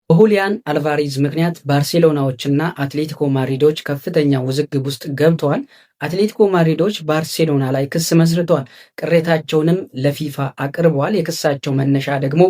በሁሊያን አልቫሬዝ ምክንያት ባርሴሎናዎችና አትሌቲኮ ማድሪዶች ከፍተኛ ውዝግብ ውስጥ ገብተዋል። አትሌቲኮ ማድሪዶች ባርሴሎና ላይ ክስ መስርተዋል። ቅሬታቸውንም ለፊፋ አቅርበዋል። የክሳቸው መነሻ ደግሞ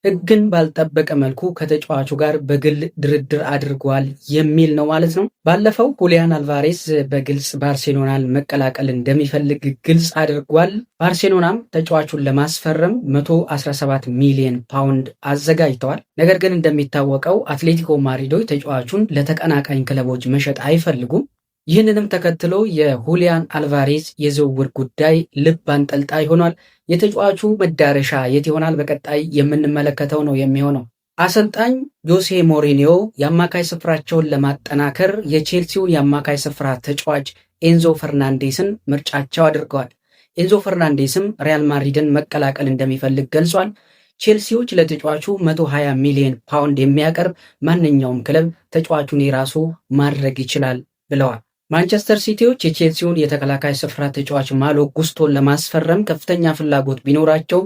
ሕግን ባልጠበቀ መልኩ ከተጫዋቹ ጋር በግል ድርድር አድርጓል የሚል ነው ማለት ነው። ባለፈው ሁሊያን አልቫሬዝ በግልጽ ባርሴሎናን መቀላቀል እንደሚፈልግ ግልጽ አድርጓል። ባርሴሎናም ተጫዋቹን ለማስፈረም 117 ሚሊዮን ፓውንድ አዘጋጅተዋል። ነገር ግን እንደሚታወቀው አትሌቲኮ ማድሪዶች ተጫዋቹን ለተቀናቃኝ ክለቦች መሸጥ አይፈልጉም። ይህንንም ተከትሎ የሁሊያን አልቫሬዝ የዝውውር ጉዳይ ልብ አንጠልጣይ ሆኗል። የተጫዋቹ መዳረሻ የት ይሆናል? በቀጣይ የምንመለከተው ነው የሚሆነው። አሰልጣኝ ጆሴ ሞሪኒዮ የአማካይ ስፍራቸውን ለማጠናከር የቼልሲውን የአማካይ ስፍራ ተጫዋች ኤንዞ ፈርናንዴስን ምርጫቸው አድርገዋል። ኤንዞ ፈርናንዴስም ሪያል ማድሪድን መቀላቀል እንደሚፈልግ ገልጿል። ቼልሲዎች ለተጫዋቹ 120 ሚሊዮን ፓውንድ የሚያቀርብ ማንኛውም ክለብ ተጫዋቹን የራሱ ማድረግ ይችላል ብለዋል። ማንቸስተር ሲቲዎች የቼልሲውን የተከላካይ ስፍራ ተጫዋች ማሎ ጉስቶን ለማስፈረም ከፍተኛ ፍላጎት ቢኖራቸው፣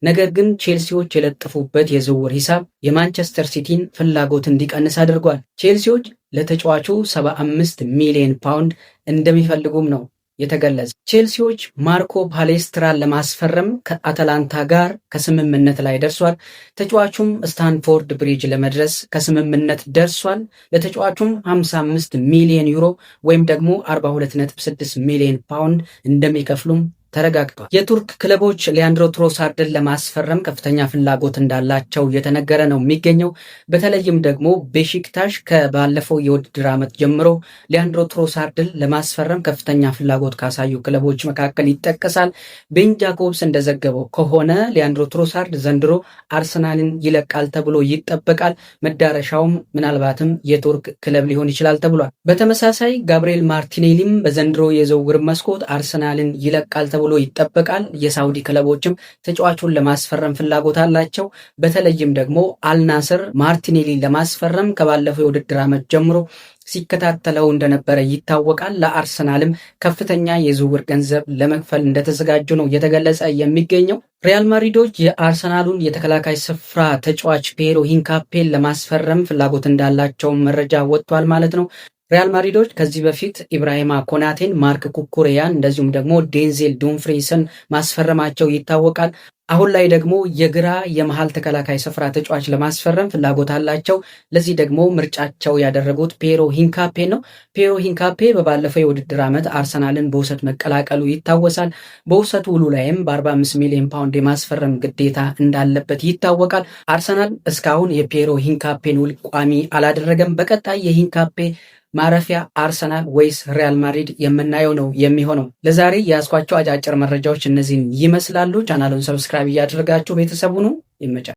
ነገር ግን ቼልሲዎች የለጠፉበት የዝውውር ሂሳብ የማንቸስተር ሲቲን ፍላጎት እንዲቀንስ አድርጓል። ቼልሲዎች ለተጫዋቹ 75 ሚሊዮን ፓውንድ እንደሚፈልጉም ነው የተገለጸ። ቼልሲዎች ማርኮ ፓሌስትራን ለማስፈረም ከአታላንታ ጋር ከስምምነት ላይ ደርሷል። ተጫዋቹም ስታንፎርድ ብሪጅ ለመድረስ ከስምምነት ደርሷል። ለተጫዋቹም 55 ሚሊዮን ዩሮ ወይም ደግሞ 42.6 ሚሊዮን ፓውንድ እንደሚከፍሉም ተረጋግጧል። የቱርክ ክለቦች ሊያንድሮ ትሮሳርድን ለማስፈረም ከፍተኛ ፍላጎት እንዳላቸው እየተነገረ ነው የሚገኘው። በተለይም ደግሞ ቤሺክታሽ ከባለፈው የውድድር ዓመት ጀምሮ ሊያንድሮ ትሮሳርድን ለማስፈረም ከፍተኛ ፍላጎት ካሳዩ ክለቦች መካከል ይጠቀሳል። ቤን ጃኮብስ እንደዘገበው ከሆነ ሊያንድሮ ትሮሳርድ ዘንድሮ አርሰናልን ይለቃል ተብሎ ይጠበቃል። መዳረሻውም ምናልባትም የቱርክ ክለብ ሊሆን ይችላል ተብሏል። በተመሳሳይ ጋብሪኤል ማርቲኔሊም በዘንድሮ የዝውውር መስኮት አርሰናልን ይለቃል ተብሎ ይጠበቃል። የሳውዲ ክለቦችም ተጫዋቹን ለማስፈረም ፍላጎት አላቸው። በተለይም ደግሞ አልናስር ማርቲኔሊ ለማስፈረም ከባለፈው የውድድር ዓመት ጀምሮ ሲከታተለው እንደነበረ ይታወቃል። ለአርሰናልም ከፍተኛ የዝውውር ገንዘብ ለመክፈል እንደተዘጋጁ ነው እየተገለጸ የሚገኘው። ሪያል ማድሪዶች የአርሰናሉን የተከላካይ ስፍራ ተጫዋች ፔሮ ሂንካፔን ለማስፈረም ፍላጎት እንዳላቸው መረጃ ወጥቷል ማለት ነው። ሪያል ማድሪዶች ከዚህ በፊት ኢብራሂማ ኮናቴን፣ ማርክ ኩኩሬያን እንደዚሁም ደግሞ ዴንዜል ዱምፍሪስን ማስፈረማቸው ይታወቃል። አሁን ላይ ደግሞ የግራ የመሃል ተከላካይ ስፍራ ተጫዋች ለማስፈረም ፍላጎት አላቸው። ለዚህ ደግሞ ምርጫቸው ያደረጉት ፔሮ ሂንካፔ ነው። ፔሮ ሂንካፔ በባለፈው የውድድር ዓመት አርሰናልን በውሰት መቀላቀሉ ይታወሳል። በውሰት ውሉ ላይም በ45 ሚሊዮን ፓውንድ የማስፈረም ግዴታ እንዳለበት ይታወቃል። አርሰናል እስካሁን የፔሮ ሂንካፔን ውል ቋሚ አላደረገም። በቀጣይ የሂንካፔ ማረፊያ አርሰናል ወይስ ሪያል ማድሪድ የምናየው ነው የሚሆነው። ለዛሬ ያስኳቸው አጫጭር መረጃዎች እነዚህን ይመስላሉ። ቻናሉን ሰብስክራይብ እያደረጋችሁ ቤተሰቡ ነው። ይመቻል።